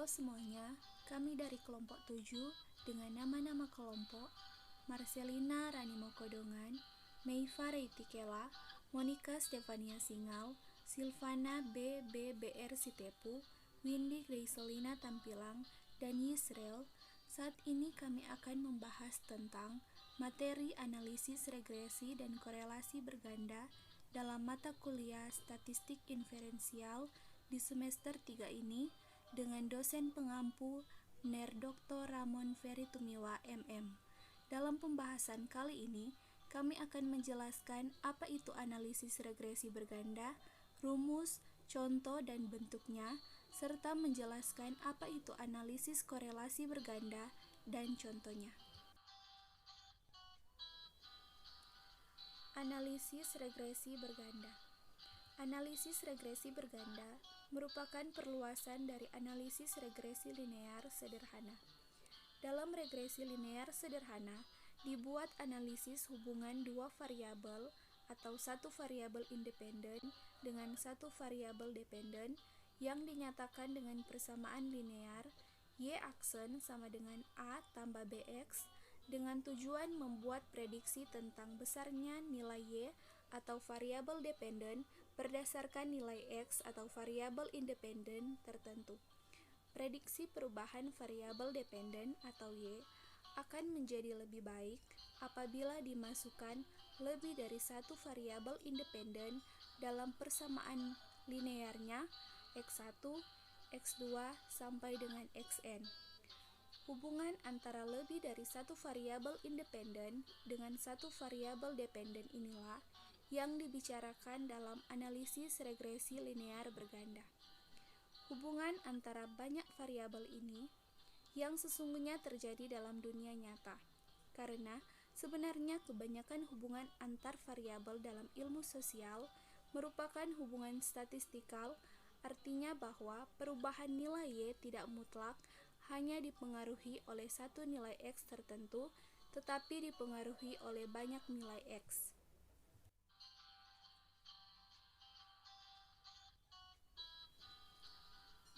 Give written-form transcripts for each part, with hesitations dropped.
Halo semuanya, kami dari kelompok 7 dengan nama-nama kelompok Marcelina Ranimo Kodongan, Meifa Reitikela, Monica Stefania Singal, Silvana BBR Sitepu, Windy Grayselina Tampilang, dan Yisrael. Saat ini kami akan membahas tentang materi analisis regresi dan korelasi berganda dalam mata kuliah Statistik Inferensial di semester 3 ini dengan dosen pengampu Ner Dr. Ramon Ferry Tumiwa MM. Dalam pembahasan kali ini, kami akan menjelaskan apa itu analisis regresi berganda, rumus, contoh, dan bentuknya, serta menjelaskan apa itu analisis korelasi berganda dan contohnya. Analisis regresi berganda. Analisis regresi berganda merupakan perluasan dari analisis regresi linear sederhana. Dalam regresi linear sederhana, dibuat analisis hubungan dua variabel atau satu variabel independen dengan satu variabel dependen yang dinyatakan dengan persamaan linear Y aksen sama dengan A tambah BX dengan tujuan membuat prediksi tentang besarnya nilai Y atau variabel dependen berdasarkan nilai X atau variabel independen tertentu. Prediksi perubahan variabel dependen atau Y akan menjadi lebih baik apabila dimasukkan lebih dari satu variabel independen dalam persamaan linearnya X1, X2, sampai dengan Xn. Hubungan antara lebih dari satu variabel independen dengan satu variabel dependen inilah yang dibicarakan dalam analisis regresi linear berganda. Hubungan antara banyak variabel ini yang sesungguhnya terjadi dalam dunia nyata, karena sebenarnya kebanyakan hubungan antar variabel dalam ilmu sosial merupakan hubungan statistikal, artinya bahwa perubahan nilai Y tidak mutlak hanya dipengaruhi oleh satu nilai X tertentu, tetapi dipengaruhi oleh banyak nilai X.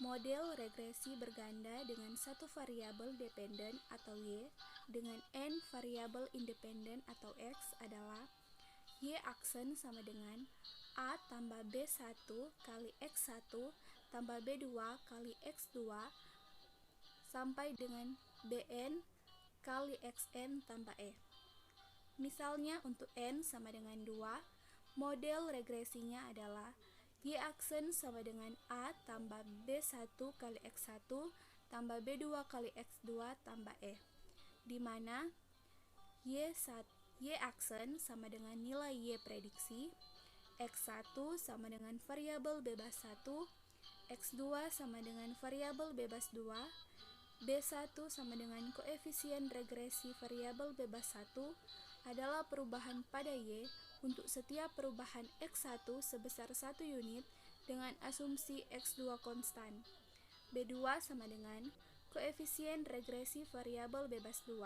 Model regresi berganda dengan satu variabel dependen atau Y dengan N variabel independen atau X adalah Y aksen sama dengan A tambah B1 kali X1 tambah B2 kali X2 sampai dengan Bn kali Xn tambah E. Misalnya untuk N sama dengan 2, model regresinya adalah Y aksen sama dengan A tambah B1 kali X1 tambah B2 kali X2 tambah E, di mana Y aksen sama dengan nilai Y prediksi, X1 sama dengan variabel bebas 1, X2 sama dengan variabel bebas 2, B1 sama dengan koefisien regresi variabel bebas 1 adalah perubahan pada Y untuk setiap perubahan X1 sebesar 1 unit dengan asumsi X2 konstan. B2 sama dengan koefisien regresi variabel bebas 2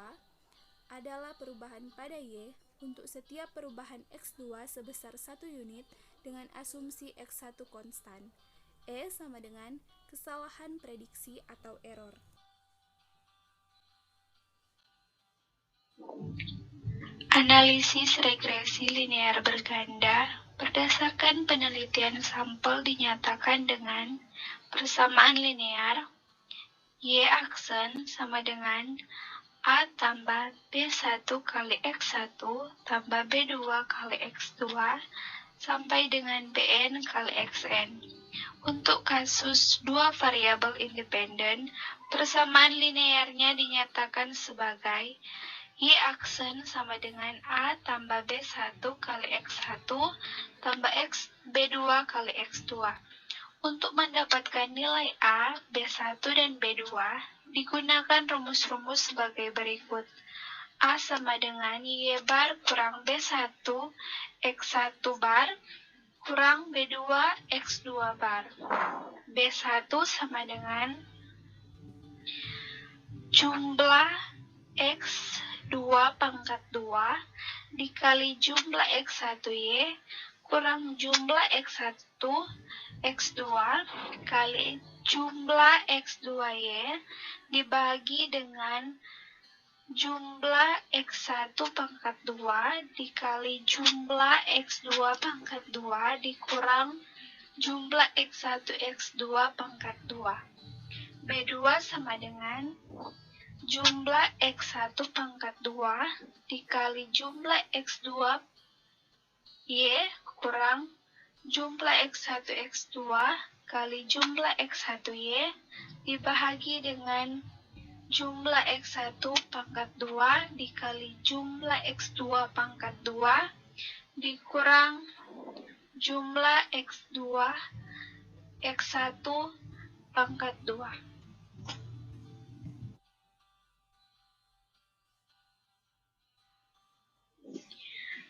adalah perubahan pada Y untuk setiap perubahan X2 sebesar 1 unit dengan asumsi X1 konstan. E sama dengan kesalahan prediksi atau error. Analisis regresi linear berganda berdasarkan penelitian sampel dinyatakan dengan persamaan linear Y aksen sama dengan A tambah B1 kali X1 tambah B2 kali X2 sampai dengan Bn kali Xn. Untuk kasus dua variabel independen, persamaan linearnya dinyatakan sebagai Y aksen sama dengan A tambah B1 kali X1 tambah B2 kali X2. Untuk mendapatkan nilai A, B1 dan B2, digunakan rumus-rumus sebagai berikut. A sama dengan Y bar kurang B1 X1 bar kurang B2 X2 bar. B1 sama dengan jumlah X2 pangkat 2 dikali jumlah X1Y kurang jumlah X1 X2 kali jumlah X2Y dibagi dengan jumlah X1 pangkat 2 dikali jumlah X2 pangkat 2 dikurang jumlah X1 X2 pangkat 2. B2 sama dengan jumlah X1 pangkat 2 dikali jumlah X2 Y kurang jumlah X1 X2 kali jumlah X1 Y dibagi dengan jumlah X1 pangkat 2 dikali jumlah X2 pangkat 2 dikurang jumlah X2 X1 pangkat 2.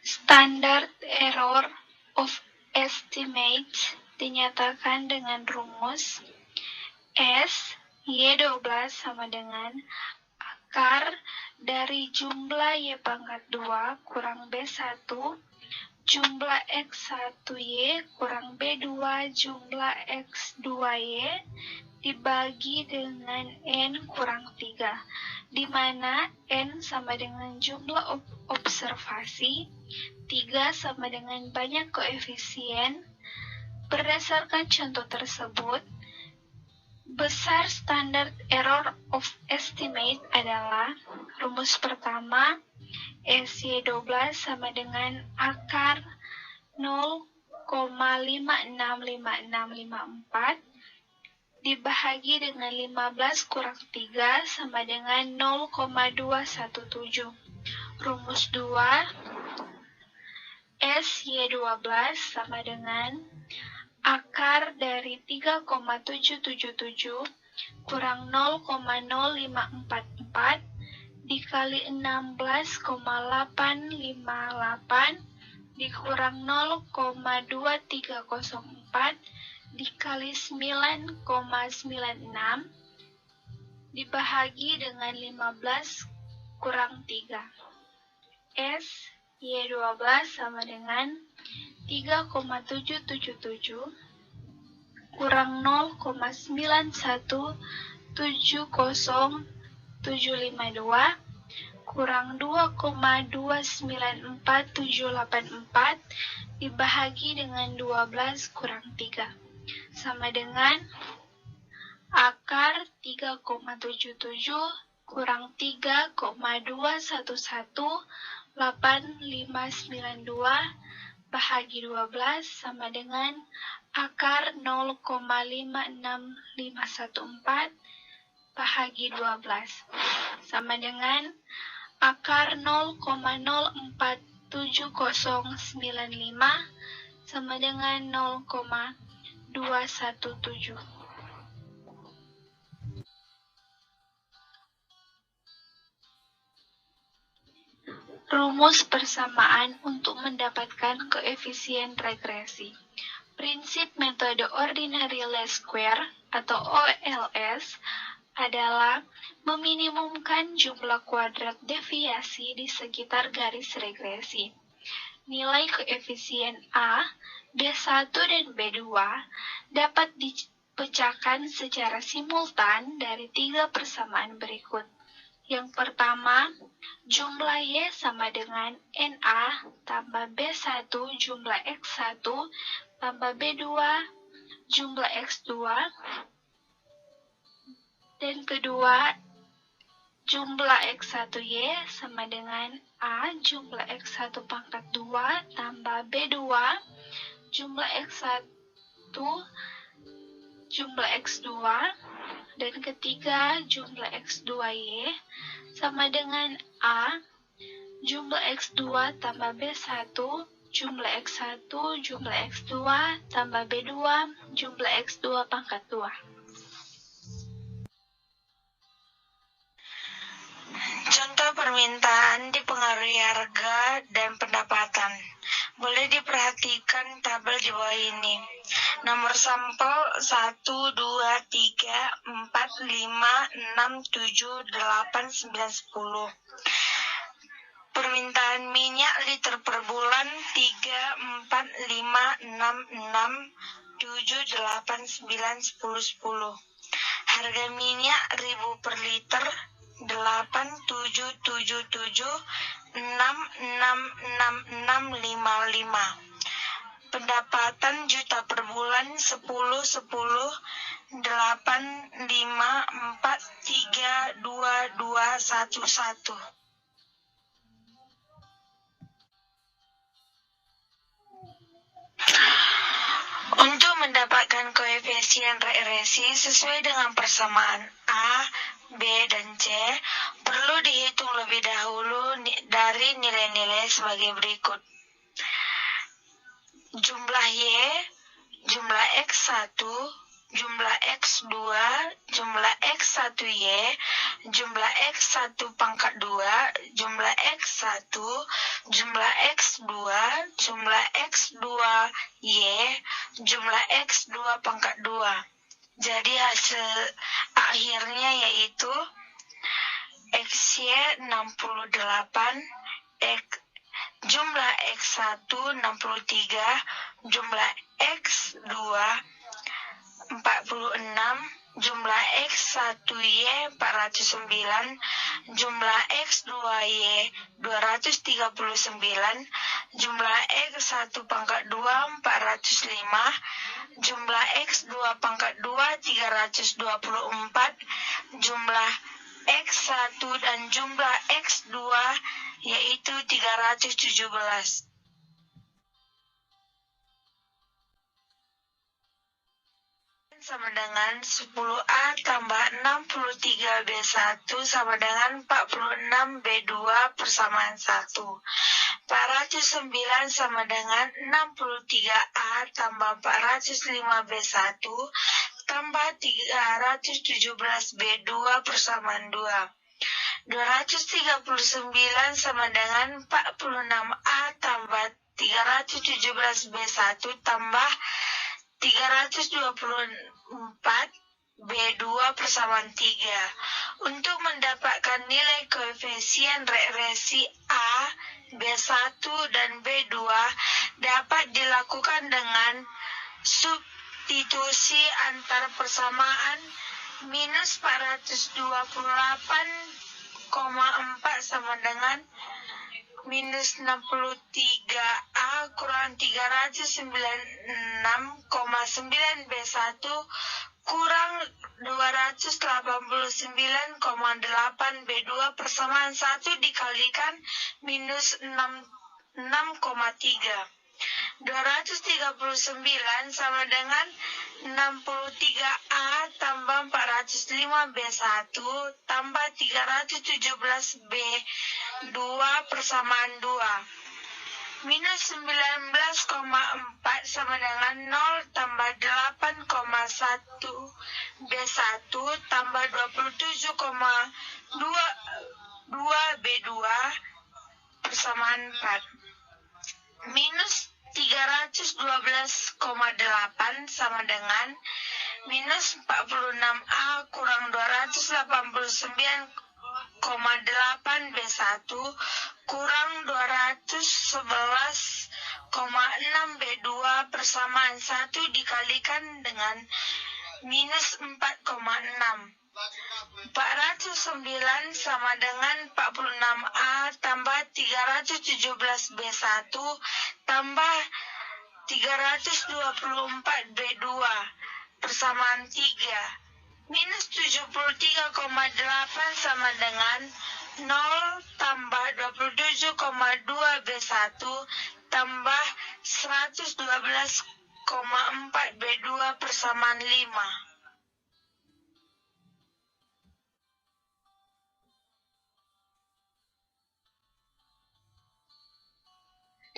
Standard error of estimate dinyatakan dengan rumus S Y12 sama dengan akar dari jumlah Y pangkat 2 kurang B1 jumlah X1Y kurang B2 jumlah X2Y dibagi dengan N kurang 3, di mana N sama dengan jumlah observasi, 3 sama dengan banyak koefisien. Berdasarkan contoh tersebut, besar standard error of estimate adalah rumus pertama SY12 sama dengan akar 0,565654 dibahagi dengan 15 kurang 3 sama dengan 0,217. Rumus 2 SY12 sama dengan akar dari 3,777 kurang 0,0544 dikali 16,858 dikurang 0,2304 dikali 9,96 dibahagi dengan 15 kurang 3. S Y12 sama dengan 3,777 kurang 0,9170752 kurang 2,294784 dibahagi dengan 12 kurang 3 sama dengan akar 3,77 kurang 3,2118592 bahagi 12 sama dengan akar 0,56514 bahagi 12 sama dengan akar 0,047095 sama dengan 0,217. Rumus persamaan untuk mendapatkan koefisien regresi. Prinsip metode ordinary least square atau OLS adalah meminimumkan jumlah kuadrat deviasi di sekitar garis regresi. Nilai koefisien A, B1, dan B2 dapat dipecahkan secara simultan dari 3 persamaan berikut. Yang pertama, jumlah Y sama dengan NA tambah B1 jumlah X1 tambah B2 jumlah X2. Dan kedua, jumlah X1Y sama dengan A jumlah X1 pangkat 2 tambah B2 jumlah X1 jumlah X2. Dan ketiga, jumlah X2Y sama dengan A jumlah X2 tambah B1 jumlah X1 jumlah X2 tambah B2 jumlah X2 pangkat 2. Contoh permintaan dipengaruhi harga dan pendapatan. Boleh diperhatikan tabel di bawah ini. Nomor sampel 1, 2, 3, 4, 5, 6, 7, 8, 9, 10. Permintaan minyak liter per bulan 3, 4, 5, 6, 7, 8, 9, 10, 10. Harga minyak 1.000 per liter 877766655. Pendapatan juta per bulan 101085432211. Untuk mendapatkan koefisien regresi sesuai dengan persamaan A, B, dan C, perlu dihitung lebih dahulu dari nilai-nilai sebagai berikut. Jumlah Y, jumlah X1, jumlah X2, jumlah X1Y, jumlah X1 pangkat 2, jumlah X1, jumlah X2, jumlah X2Y, jumlah X2 pangkat 2. Jadi hasil akhirnya yaitu XY 68, jumlah X1 63, jumlah X2 46, jumlah X1Y 409, jumlah X2Y 239, jumlah X1 pangkat 2 405, jumlah X2 pangkat 2 324, jumlah X1 dan jumlah X2 yaitu 317. Sama dengan 10A tambah 63B1 sama dengan 46B2 persamaan 1. 409 sama dengan 63A tambah 405B1 tambah 317B2 persamaan 2. 239 sama dengan 46A tambah 317B1 tambah 324B2 persamaan 3. Untuk mendapatkan nilai koefisien regresi A, B1 dan B2 dapat dilakukan dengan substitusi antar persamaan. Minus 428,4 sama dengan minus 63A kurang 396,9B1 kurang 289,8B2 persamaan 1 dikalikan minus 6,3. 239 sama dengan 63A tambah 405B1 tambah 317B2 persamaan 2. Minus 19,4 sama dengan 0 tambah 8,1B1 tambah 27,2B2 persamaan 4. Minus 312,8 sama dengan minus 46A kurang 289,8B1 kurang 211,6B2 persamaan 1 dikalikan dengan minus 4,6. 409 sama dengan 46A tambah 317B1 tambah 324B2 persamaan 3. Minus 73,8 sama dengan 0 tambah 27,2B1 tambah 112,4B2 persamaan 5.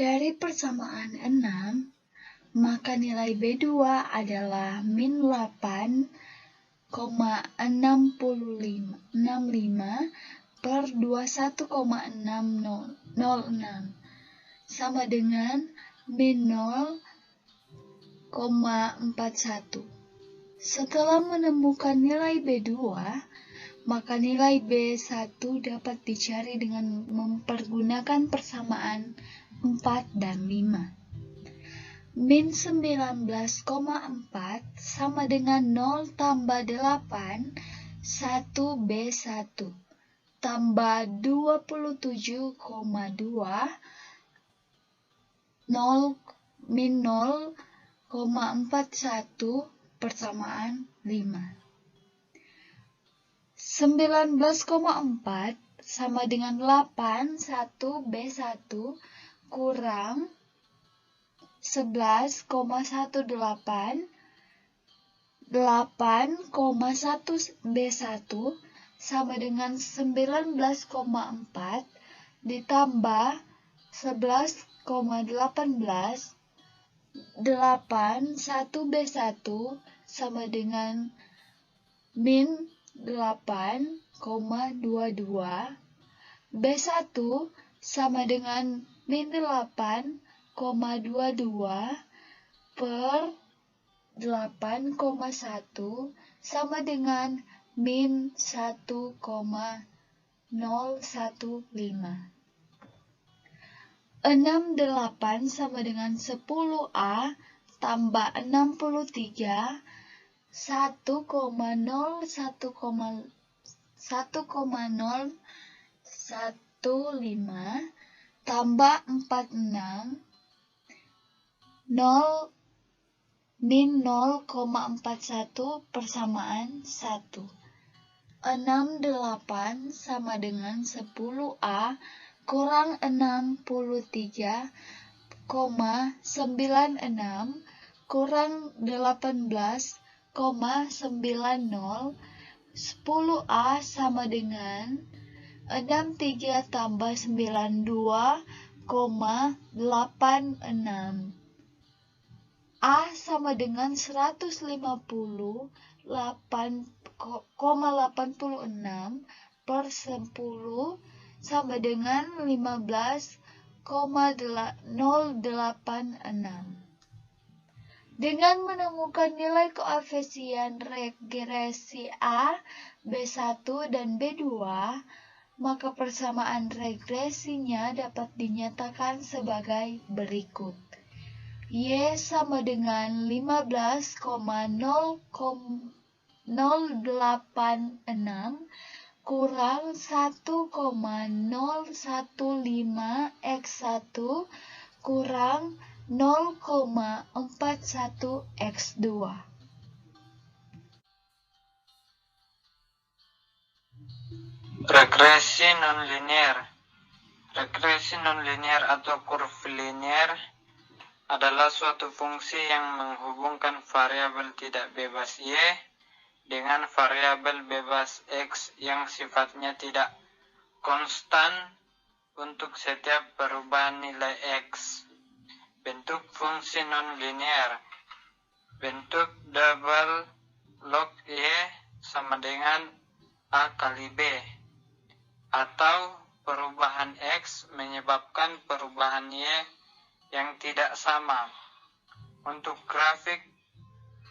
Dari persamaan 6, maka nilai B2 adalah min 8,65 per 21,606 sama dengan min 0,41. Setelah menemukan nilai B2, maka nilai B1 dapat dicari dengan mempergunakan persamaan 4 dan 5. Min 19,4 sama sama dengan 0 tambah 8, 1B1, tambah 27,2, 0 min 0,41 persamaan 5. 19,4 sama dengan 8, 1B1 kurang 11,18, 8,1B1 sama dengan 19,4 ditambah 11,18, 8, 1B1 sama dengan min 8,22, B1 sama dengan min 8,22 per 8,1 sama dengan min 1,015. 68 sama dengan 10A tambah 63, 1,015 tambah 46, 0 min 0,41 persamaan 1. 68 sama dengan 10A kurang 63,96 kurang 18,90. 10A sama dengan 63 tambah 92,86. A sama dengan 158,86 per 10 sama dengan 15,086. Dengan menemukan nilai koefisien regresi A, B1 dan B2, maka persamaan regresinya dapat dinyatakan sebagai berikut. Y sama dengan 15,086 kurang 1,015 X1 kurang 0,41 X2. Regresi nonlinear. Regresi nonlinear atau kurvilinear adalah suatu fungsi yang menghubungkan variabel tidak bebas Y dengan variabel bebas X yang sifatnya tidak konstan untuk setiap perubahan nilai X. Bentuk fungsi nonlinear. Bentuk double log Y sama dengan A kali B, atau perubahan X menyebabkan perubahan Y yang tidak sama. Untuk grafik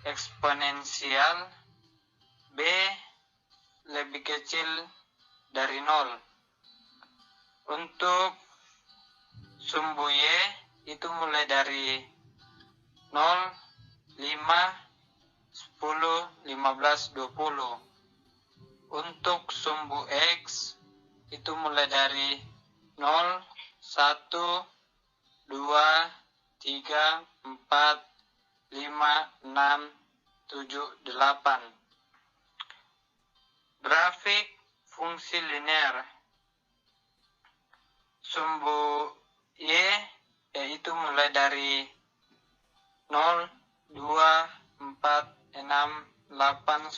eksponensial, B lebih kecil dari 0. Untuk sumbu Y itu mulai dari 0, 5, 10, 15, 20. Untuk sumbu X itu mulai dari 0, 1, 2, 3, 4, 5, 6, 7, 8. Grafik fungsi linear. Sumbu Y yaitu mulai dari 0, 2, 4, 6, 8, 10,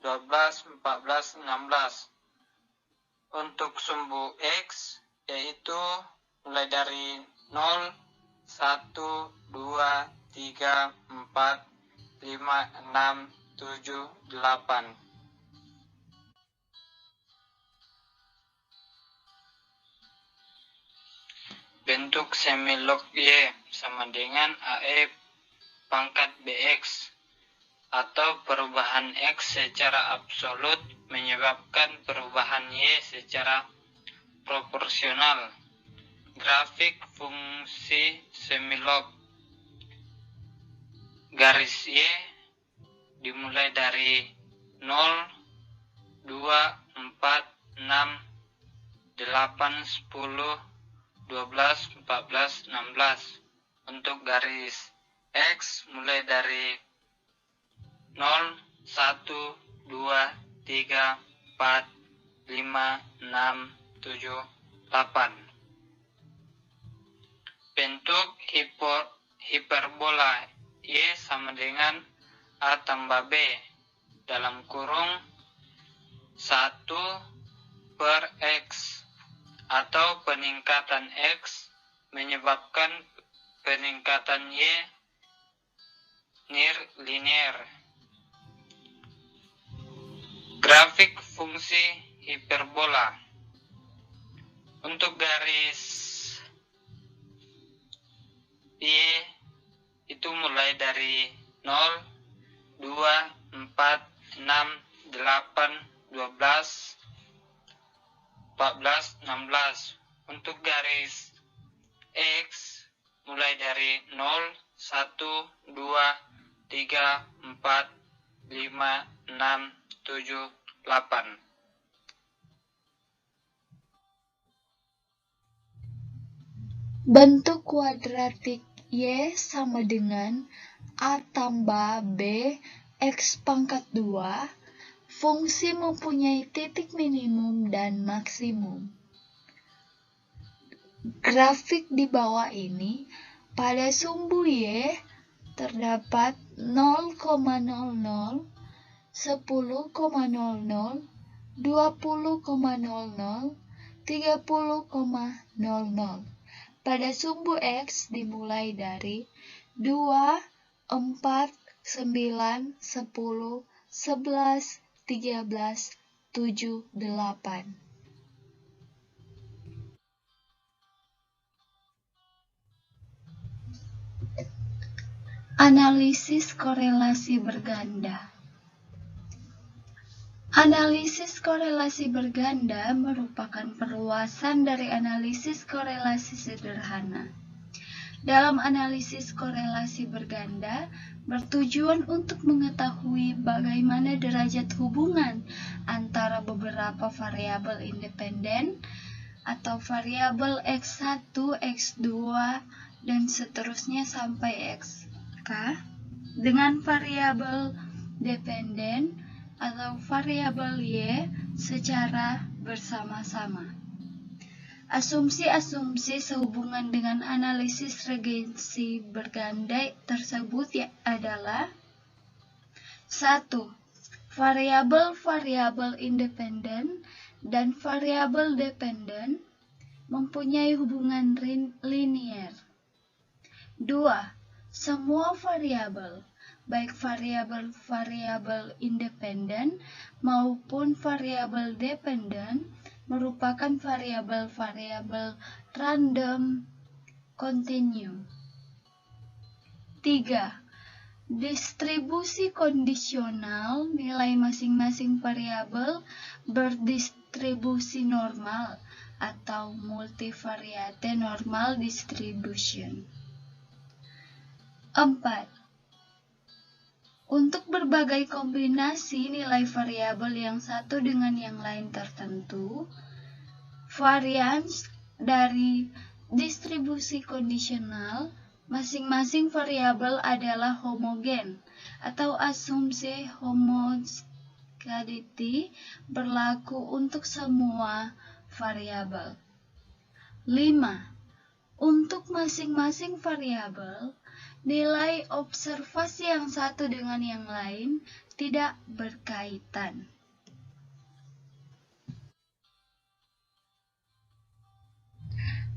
12, 14, 16. Untuk sumbu X yaitu mulai dari 0, 1, 2, 3, 4, 5, 6, 7, 8. Bentuk semilog Y sama dengan AE pangkat BX, atau perubahan X secara absolut menyebabkan perubahan Y secara proporsional. Grafik fungsi semilog. Garis Y dimulai dari 0, 2, 4, 6, 8, 10, 12, 14, 16. Untuk garis X mulai dari 0, 1, 2, 3, 4, 5, 6, 7, 8. Bentuk hiperbola Y sama dengan A tambah B dalam kurung 1/X, atau peningkatan X menyebabkan peningkatan Y nirlinier. Grafik fungsi hiperbola. Untuk garis Y itu mulai dari 0, 2, 4, 6, 8, 12, 14, 16. Untuk garis X mulai dari 0, 1, 2, 3, 4, 5, 6, 7, 8. Bentuk kuadratik Y sama dengan A tambah B X pangkat 2. Fungsi mempunyai titik minimum dan maksimum. Grafik di bawah ini, pada sumbu Y terdapat 0,00, 10,00, 20,00, 30,00. Pada sumbu X dimulai dari 2, 4, 9, 10, 11, 13, 7, 8. Analisis korelasi berganda. Analisis korelasi berganda merupakan perluasan dari analisis korelasi sederhana. Dalam analisis korelasi berganda, bertujuan untuk mengetahui bagaimana derajat hubungan antara beberapa variabel independen atau variabel X1, X2, dan seterusnya sampai Xk dengan variabel dependen atau variabel Y secara bersama-sama. Asumsi-asumsi sehubungan dengan analisis regresi berganda tersebut adalah: 1. Variabel-variabel independen dan variabel dependen mempunyai hubungan linier. 2. Semua variabel, baik variabel-variabel independen maupun variabel dependen, merupakan variabel-variabel random kontinu. 3. Distribusi kondisional nilai masing-masing variabel berdistribusi normal atau multivariate normal distribution. 4. Untuk berbagai kombinasi nilai variabel yang satu dengan yang lain tertentu, varians dari distribusi kondisional masing-masing variabel adalah homogen, atau asumsi homogeneity berlaku untuk semua variabel. 5. Untuk masing-masing variabel, nilai observasi yang satu dengan yang lain tidak berkaitan.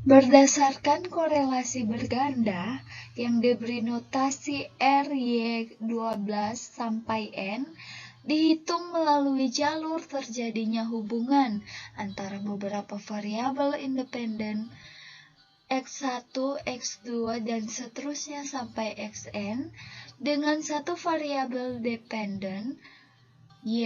Berdasarkan korelasi berganda yang diberi notasi RY12 sampai N, dihitung melalui jalur terjadinya hubungan antara beberapa variabel independen X1, X2, dan seterusnya sampai Xn dengan satu variabel dependen Y,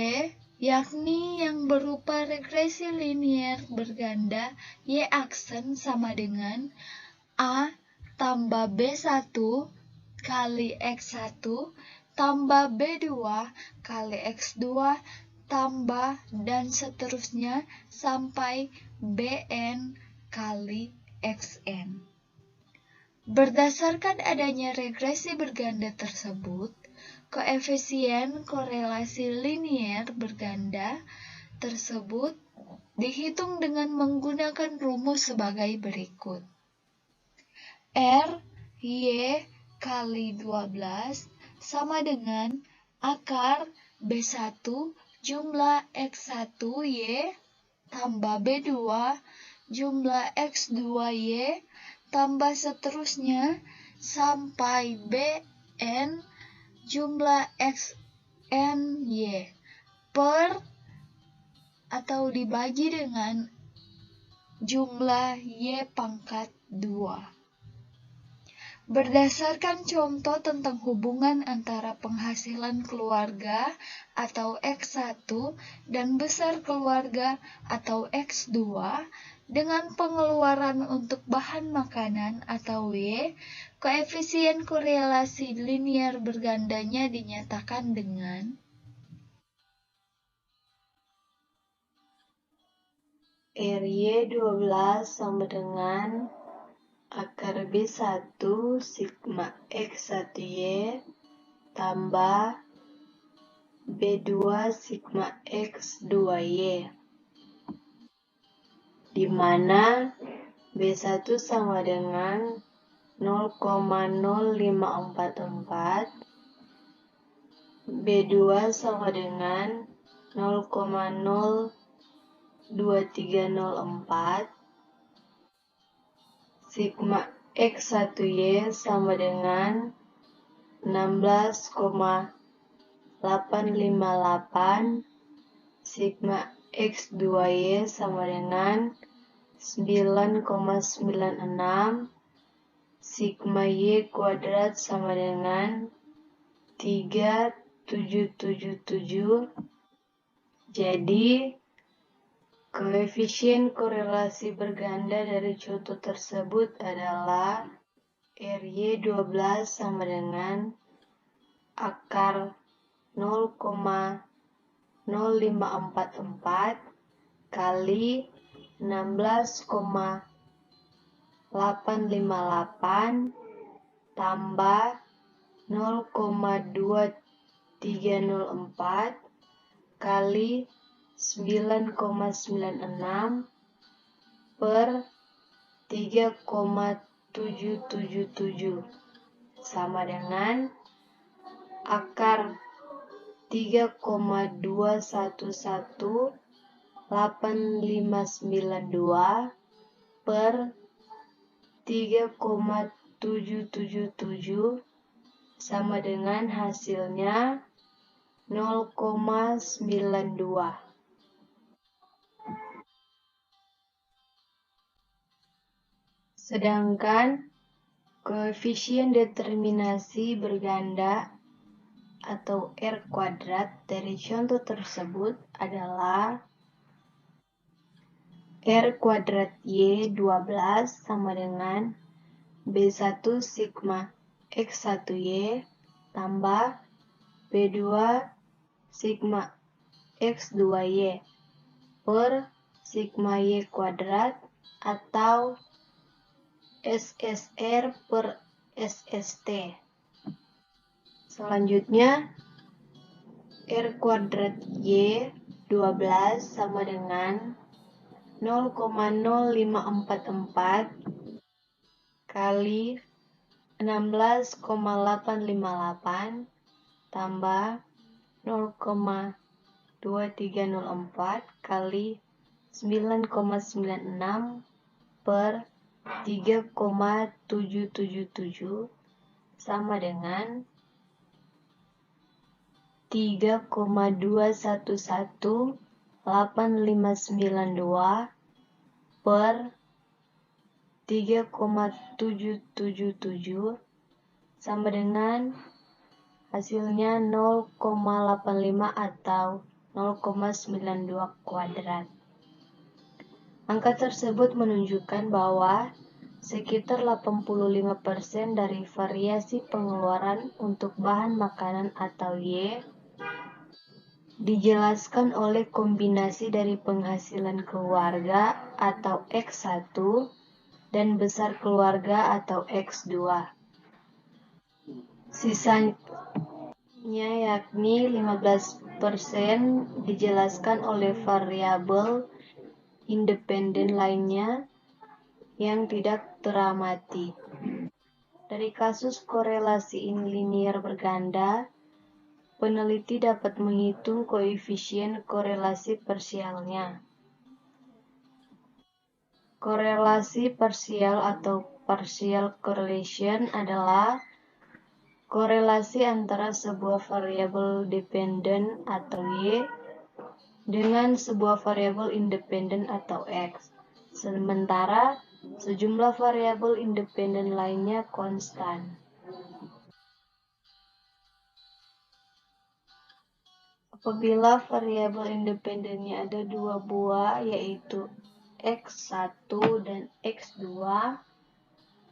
yakni yang berupa regresi linier berganda Y aksen sama dengan A tambah B1 kali X1 tambah B2 kali X2 tambah dan seterusnya sampai Bn kali Xn. Berdasarkan adanya regresi berganda tersebut, koefisien korelasi linier berganda tersebut dihitung dengan menggunakan rumus sebagai berikut. R, Y kali 12 sama dengan akar B1 jumlah X1Y tambah B2 jumlah X2Y tambah seterusnya sampai Bn jumlah Xny per atau dibagi dengan jumlah Y pangkat 2. Berdasarkan contoh tentang hubungan antara penghasilan keluarga atau X1 dan besar keluarga atau X2 dengan pengeluaran untuk bahan makanan atau Y, koefisien korelasi linier bergandanya dinyatakan dengan RY12 sama dengan akar B1 sigma X1Y tambah B2 sigma X2Y, di mana B1 sama dengan 0,0544, B2 sama dengan 0,02304, sigma X1Y sama dengan 16,858, sigma X2Y sama dengan 9,96, sigma Y kuadrat sama dengan 3777. Jadi, koefisien korelasi berganda dari contoh tersebut adalah RY12 sama dengan akar 0,0544 kali 16,858 tambah 0,2304 kali 9,96 per 3,777 sama dengan akar 3,2118592 per 3,777 sama dengan hasilnya 0,92. Sedangkan koefisien determinasi berganda atau R kuadrat dari contoh tersebut adalah R kuadrat Y12 sama dengan B1 sigma X1Y tambah B2 sigma X2Y per sigma Y kuadrat atau SSR per SST. Selanjutnya, R kuadrat Y12 sama dengan 0,0544 kali 16,858 tambah 0,2304 kali 9,96 per 3,777 sama dengan 3,2118592 per 3,777 sama dengan hasilnya 0,85 atau 0,92 kuadrat. Angka tersebut menunjukkan bahwa sekitar 85% dari variasi pengeluaran untuk bahan makanan atau Y dijelaskan oleh kombinasi dari penghasilan keluarga atau X1 dan besar keluarga atau X2. Sisanya yakni 15% dijelaskan oleh variabel independen lainnya yang tidak teramati. Dari kasus korelasi linear berganda, peneliti dapat menghitung koefisien korelasi parsialnya. Korelasi parsial atau partial correlation adalah korelasi antara sebuah variabel dependen atau Y dengan sebuah variabel independen atau X, sementara sejumlah variabel independen lainnya konstan. Apabila variabel independennya ada dua buah, yaitu X1 dan X2,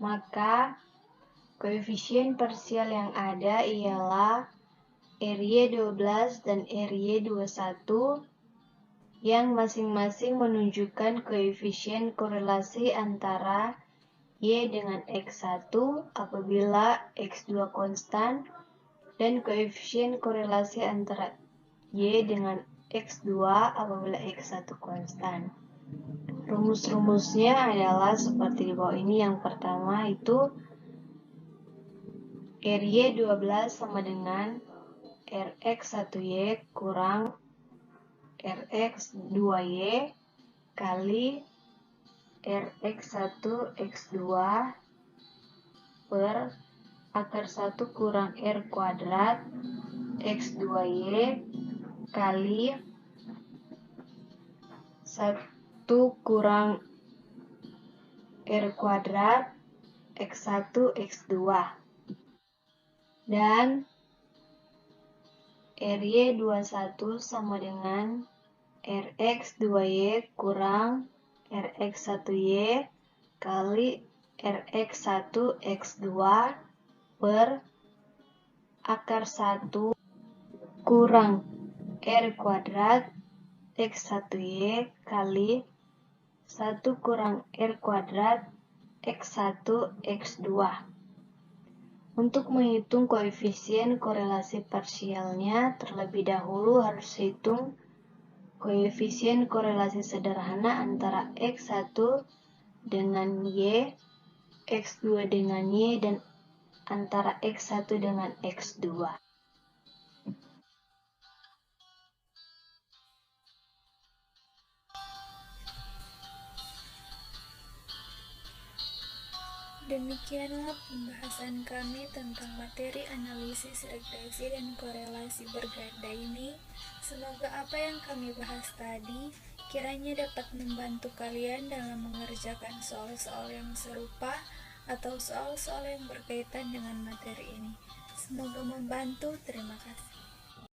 maka koefisien parsial yang ada ialah RY12 dan RY21 yang masing-masing menunjukkan koefisien korelasi antara Y dengan X1 apabila X2 konstan dan koefisien korelasi antara Y dengan X2 apabila X1 konstan. Rumus-rumusnya adalah seperti di bawah ini. Yang pertama itu RY12 sama dengan Rx1Y kurang Rx2Y kali Rx1x2 per akar 1 kurang R kuadrat X2Y kali 1 kurang R kuadrat X1 X2 dan RY21 sama dengan Rx2Y kurang Rx1Y kali Rx1x2 per akar 1 kurang R kuadrat X1Y kali 1 kurang R kuadrat X1 X2. Untuk menghitung koefisien korelasi parsialnya, terlebih dahulu harus hitung koefisien korelasi sederhana antara X1 dengan Y, X2 dengan Y, dan antara X1 dengan X2. Demikianlah pembahasan kami tentang materi analisis regresi dan korelasi berganda ini. Semoga apa yang kami bahas tadi kiranya dapat membantu kalian dalam mengerjakan soal-soal yang serupa atau soal-soal yang berkaitan dengan materi ini. Semoga membantu. Terima kasih.